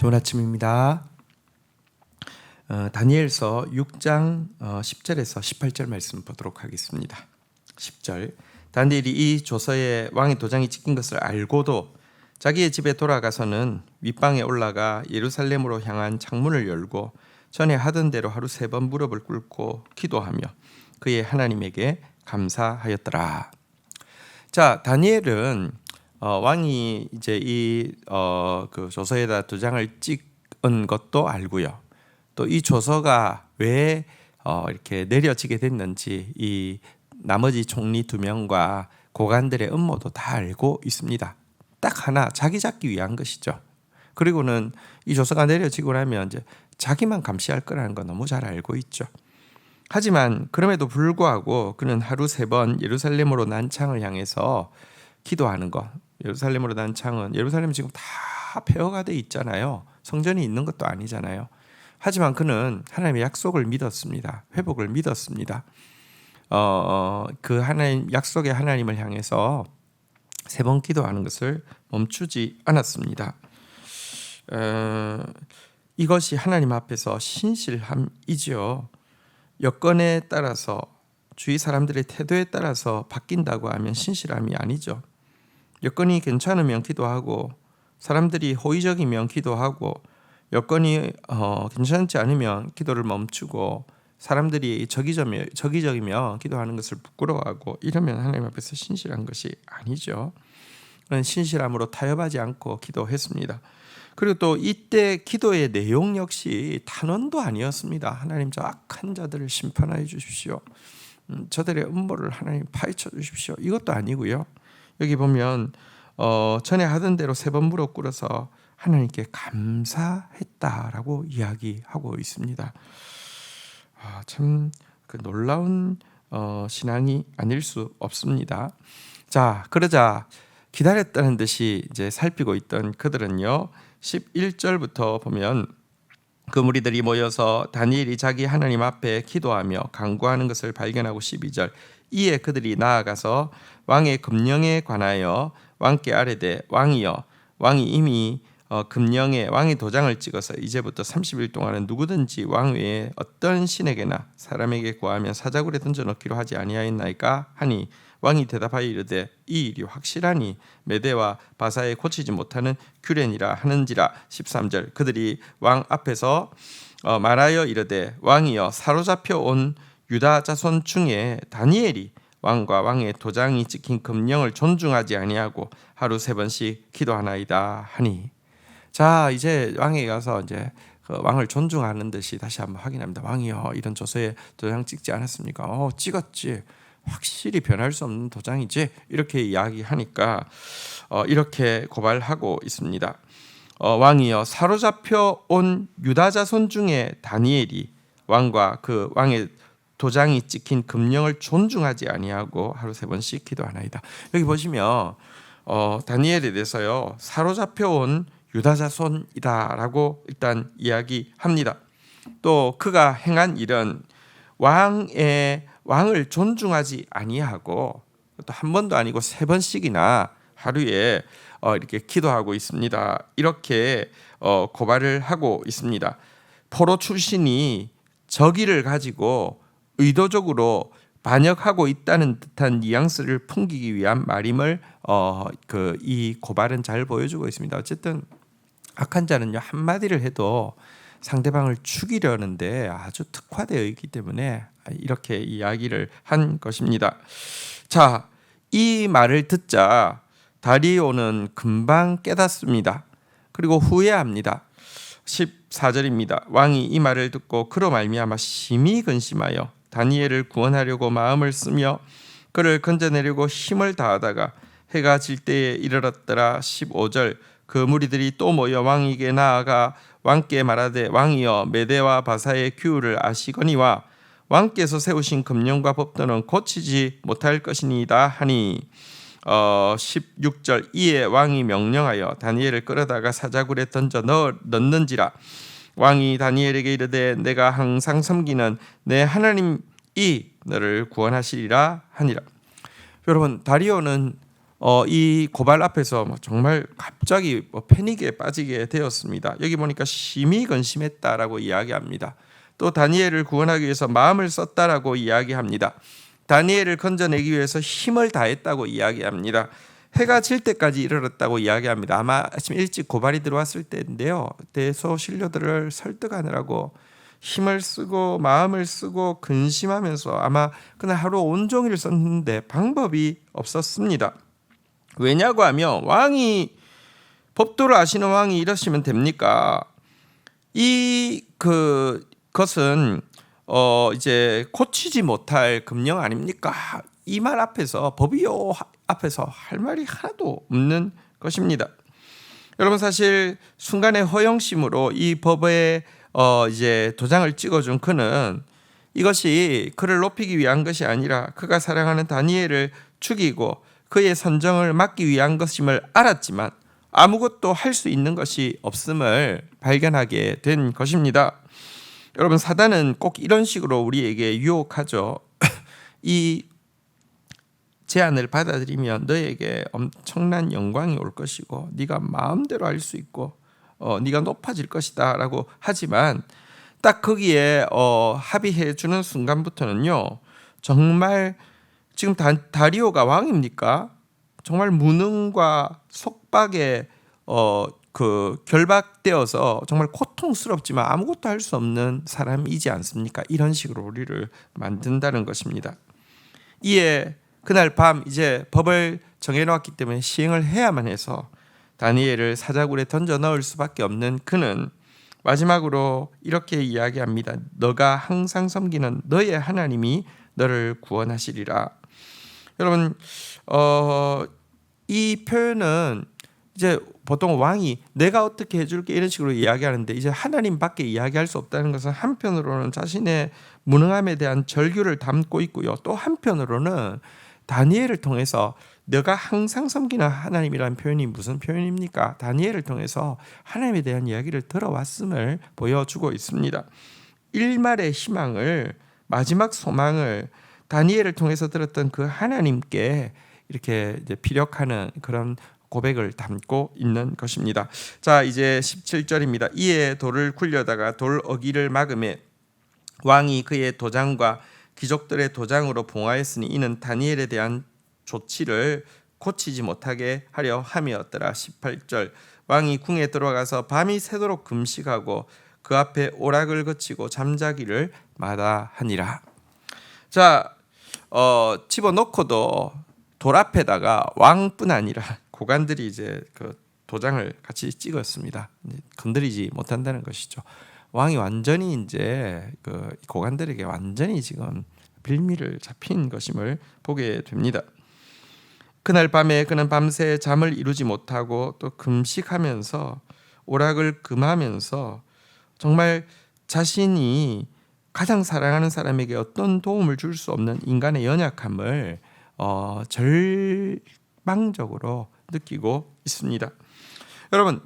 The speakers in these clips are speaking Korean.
좋은 아침입니다. 다니엘서 6장 10절에서 18절 말씀 보도록 하겠습니다. 10절 다니엘이 이 조서에 왕의 도장이 찍힌 것을 알고도 자기의 집에 돌아가서는 윗방에 올라가 예루살렘으로 향한 창문을 열고 전에 하던 대로 하루 3번 무릎을 꿇고 기도하며 그의 하나님에게 감사하였더라. 자, 다니엘은 왕이 이제 그 조서에다 도장을 찍은 것도 알고요. 또 이 조서가 왜 이렇게 내려지게 됐는지 이 나머지 총리 2명과 고관들의 음모도 다 알고 있습니다. 딱 하나 자기 잡기 위한 것이죠. 그리고는 이 조서가 내려지고 나면 이제 자기만 감시할 거라는 거 너무 잘 알고 있죠. 하지만 그럼에도 불구하고 그는 하루 3번 예루살렘으로 난창을 향해서 기도하는 것. 예루살렘으로 난창은 예루살렘 지금 다 폐허가 돼 있잖아요. 성전이 있는 것도 아니잖아요. 하지만 그는 하나님의 약속을 믿었습니다. 회복을 믿었습니다. 그 하나님 약속의 하나님을 향해서 3번 기도하는 것을 멈추지 않았습니다. 이것이 하나님 앞에서 신실함이죠. 여건에 따라서 주위 사람들의 태도에 따라서 바뀐다고 하면 신실함이 아니죠. 여건이 괜찮으면 기도하고 사람들이 호의적이면 기도하고 여건이 괜찮지 않으면 기도를 멈추고 사람들이 적의적이면 기도하는 것을 부끄러워하고 이러면 하나님 앞에서 신실한 것이 아니죠. 그는 신실함으로 타협하지 않고 기도했습니다. 그리고 또 이때 기도의 내용 역시 단언도 아니었습니다. 하나님 저 악한 자들을 심판하여 주십시오. 저들의 음모를 하나님 파헤쳐 주십시오. 이것도 아니고요. 여기 보면 전에 하던 대로 3번 무릎 꿇어서 하나님께 감사했다라고 이야기하고 있습니다. 참 그 놀라운 신앙이 아닐 수 없습니다. 자, 그러자 기다렸다는 듯이 이제 살피고 있던 그들은요. 11절부터 보면 그 무리들이 모여서 다니엘이 자기 하나님 앞에 기도하며 간구하는 것을 발견하고 12절 이에 그들이 나아가서 왕의 금령에 관하여 왕께 아뢰되 왕이여 왕이 이미 금령에 왕의 도장을 찍어서 이제부터 30일 동안은 누구든지 왕 외에 어떤 신에게나 사람에게 구하면 사자굴에 던져넣기로 하지 아니하였나이까 하니 왕이 대답하여 이르되 이 일이 확실하니 메대와 바사에 고치지 못하는 규례니라 하는지라. 13절 그들이 왕 앞에서 말하여 이르되 왕이여 사로잡혀 온 유다 자손 중에 다니엘이 왕과 왕의 도장이 찍힌 금령을 존중하지 아니하고 하루 3번씩 기도하나이다 하니. 자, 이제 왕에 가서 이제 그 왕을 존중하는 듯이 다시 한번 확인합니다. 왕이여 이런 조서에 도장 찍지 않았습니까? 찍었지. 확실히 변할 수 없는 도장이지. 이렇게 이야기하니까 이렇게 고발하고 있습니다. 왕이여 사로잡혀 온 유다 자손 중에 다니엘이 왕과 그 왕의 도장이 찍힌 금령을 존중하지 아니하고 하루 3번씩 기도하나이다. 여기 보시면 다니엘에 대해서요 사로잡혀 온 유다 자손이다라고 일단 이야기합니다. 또 그가 행한 일은 왕을 존중하지 아니하고 또 한 번도 아니고 3번씩이나 하루에 이렇게 기도하고 있습니다. 이렇게 고발을 하고 있습니다. 포로 출신이 적의를 가지고 의도적으로 반역하고 있다는 듯한 뉘앙스를 풍기기 위한 말임을 이 고발은 잘 보여주고 있습니다. 어쨌든 악한 자는요 한마디를 해도 상대방을 죽이려는데 아주 특화되어 있기 때문에 이렇게 이야기를 한 것입니다. 자, 이 말을 듣자 다리오는 금방 깨닫습니다. 그리고 후회합니다. 14절입니다. 왕이 이 말을 듣고 그로 말미암아 심히 근심하여 다니엘을 구원하려고 마음을 쓰며 그를 건져내려고 힘을 다하다가 해가 질 때에 이르렀더라. 15절 그 무리들이 또 모여 왕에게 나아가 왕께 말하되 왕이여 메대와 바사의 규율을 아시거니와 왕께서 세우신 금령과 법도는 고치지 못할 것이니이다 하니 16절 이에 왕이 명령하여 다니엘을 끌어다가 사자굴에 던져 넣는지라. 왕이 다니엘에게 이르되 내가 항상 섬기는 내 하나님이 너를 구원하시리라 하니라. 여러분 다리오는 이 고발 앞에서 정말 갑자기 패닉에 빠지게 되었습니다. 여기 보니까 심히 근심했다라고 이야기합니다. 또 다니엘을 구원하기 위해서 마음을 썼다라고 이야기합니다. 다니엘을 건져내기 위해서 힘을 다했다고 이야기합니다. 해가 질 때까지 이르렀다고 이야기합니다. 아마 아침 일찍 고발이 들어왔을 때인데요. 대소신료들을 설득하느라고 힘을 쓰고 마음을 쓰고 근심하면서 아마 그날 하루 온종일 썼는데 방법이 없었습니다. 왜냐고 하면 법도를 아시는 왕이 이러시면 됩니까? 그것은 이제 고치지 못할 금령 아닙니까? 이 말 앞에서 법이요 앞에서 할 말이 하나도 없는 것입니다. 여러분 사실 순간의 허영심으로 이 법에 이제 도장을 찍어준 그는 이것이 그를 높이기 위한 것이 아니라 그가 사랑하는 다니엘을 죽이고 그의 선정을 막기 위한 것임을 알았지만 아무것도 할 수 있는 것이 없음을 발견하게 된 것입니다. 여러분 사단은 꼭 이런 식으로 우리에게 유혹하죠. 이 제안을 받아들이면 너에게 엄청난 영광이 올 것이고 네가 마음대로 할 수 있고 네가 높아질 것이다 라고 하지만 딱 거기에 합의해 주는 순간부터는요 정말 지금 다리오가 왕입니까? 정말 무능과 속박에 결박되어서 정말 고통스럽지만 아무것도 할 수 없는 사람이지 않습니까? 이런 식으로 우리를 만든다는 것입니다. 이에 그날 밤 이제 법을 정해놓았기 때문에 시행을 해야만 해서 다니엘을 사자굴에 던져 넣을 수밖에 없는 그는 마지막으로 이렇게 이야기합니다. 너가 항상 섬기는 너의 하나님이 너를 구원하시리라. 여러분 이 표현은 이제 보통 왕이 내가 어떻게 해줄게 이런 식으로 이야기하는데 이제 하나님밖에 이야기할 수 없다는 것은 한편으로는 자신의 무능함에 대한 절규를 담고 있고요. 또 한편으로는 다니엘을 통해서 너가 항상 섬기는 하나님이라는 표현이 무슨 표현입니까? 다니엘을 통해서 하나님에 대한 이야기를 들어왔음을 보여주고 있습니다. 일말의 희망을 마지막 소망을 다니엘을 통해서 들었던 그 하나님께 이렇게 이제 피력하는 그런 고백을 담고 있는 것입니다. 자 이제 17절입니다. 이에 돌을 굴려다가 돌 어기를 막음에 왕이 그의 도장과 귀족들의 도장으로 봉하였으니 이는 다니엘에 대한 조치를 고치지 못하게 하려 함이었더라. 18절 왕이 궁에 들어가서 밤이 새도록 금식하고 그 앞에 오락을 거치고 잠자기를 마다하니라. 자 집어넣고도 돌 앞에다가 왕뿐 아니라 고관들이 이제 그 도장을 같이 찍었습니다. 건드리지 못한다는 것이죠. 왕이 완전히 이제 그 고관들에게 완전히 지금 빌미를 잡힌 것임을 보게 됩니다. 그날 밤에 그는 밤새 잠을 이루지 못하고 또 금식하면서 오락을 금하면서 정말 자신이 가장 사랑하는 사람에게 어떤 도움을 줄 수 없는 인간의 연약함을 절망적으로 느끼고 있습니다. 여러분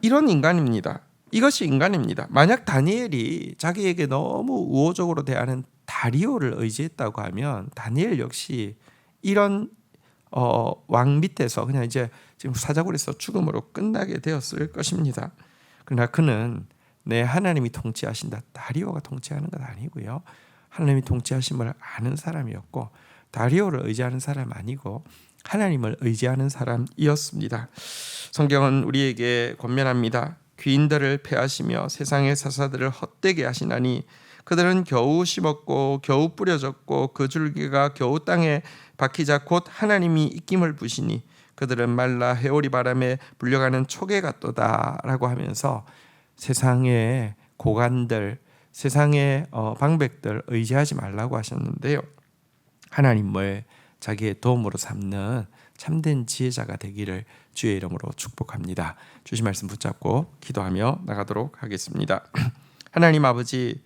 이런 인간입니다. 이것이 인간입니다. 만약 다니엘이 자기에게 너무 우호적으로 대하는 다리오를 의지했다고 하면 다니엘 역시 이런 왕 밑에서 그냥 이제 지금 사자굴에서 죽음으로 끝나게 되었을 것입니다. 그러나 그는 내 하나님이 통치하신다. 다리오가 통치하는 것 아니고요. 하나님이 통치하심을 아는 사람이었고 다리오를 의지하는 사람 아니고 하나님을 의지하는 사람이었습니다. 성경은 우리에게 권면합니다. 귀인들을 패하시며 세상의 사사들을 헛되게 하시나니 그들은 겨우 심었고 겨우 뿌려졌고 그 줄기가 겨우 땅에 박히자 곧 하나님이 입김을 부시니 그들은 말라 해오리 바람에 불려가는 초계 같도다 라고 하면서 세상의 고관들 세상의 방백들 의지하지 말라고 하셨는데요. 하나님을 자기의 도움으로 삼는 참된 지혜자가 되기를 주의 이름으로 축복합니다. 주신 말씀 붙잡고 기도하며 나가도록 하겠습니다. 하나님 아버지,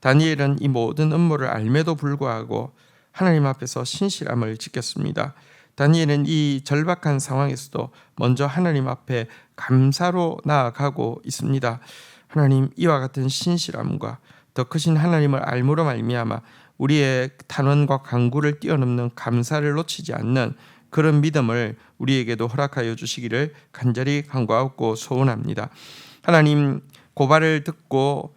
다니엘은 이 모든 음모를 알매도 불구하고 하나님 앞에서 신실함을 지켰습니다. 다니엘은 이 절박한 상황에서도 먼저 하나님 앞에 감사로 나아가고 있습니다. 하나님, 이와 같은 신실함과 더 크신 하나님을 알므로 말미암아 우리의 탄원과 간구를 뛰어넘는 감사를 놓치지 않는 그런 믿음을 우리에게도 허락하여 주시기를 간절히 간구하고 소원합니다. 하나님, 고발을 듣고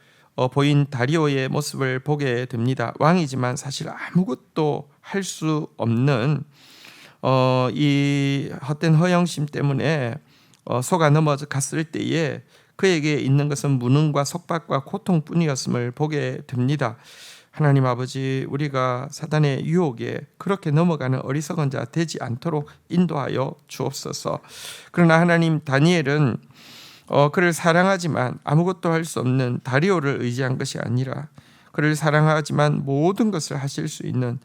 보인 다리오의 모습을 보게 됩니다. 왕이지만 사실 아무것도 할 수 없는 이 헛된 허영심 때문에 속아 넘어갔을 때에 그에게 있는 것은 무능과 속박과 고통뿐이었음을 보게 됩니다. 하나님 아버지, 우리가 사단의 유혹에 그렇게 넘어가는 어리석은 자 되지 않도록 인도하여 주옵소서. 그러나 하나님, 다니엘은 그를 사랑하지만 아무것도 할 수 없는 다리오를 의지한 것이 아니라 그를 사랑하지만 모든 것을 하실 수 있는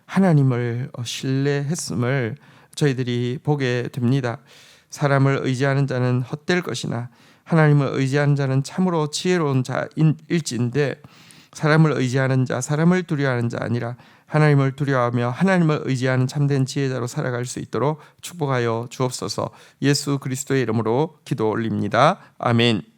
하나님을 신뢰했음을 저희들이 보게 됩니다. 사람을 의지하는 자는 헛될 것이나 하나님을 의지하는 자는 참으로 지혜로운 자일진데, 사람을 의지하는 자, 사람을 두려워하는 자 아니라 하나님을 두려워하며 하나님을 의지하는 참된 지혜자로 살아갈 수 있도록 축복하여 주옵소서. 예수 그리스도의 이름으로 기도 올립니다. 아멘.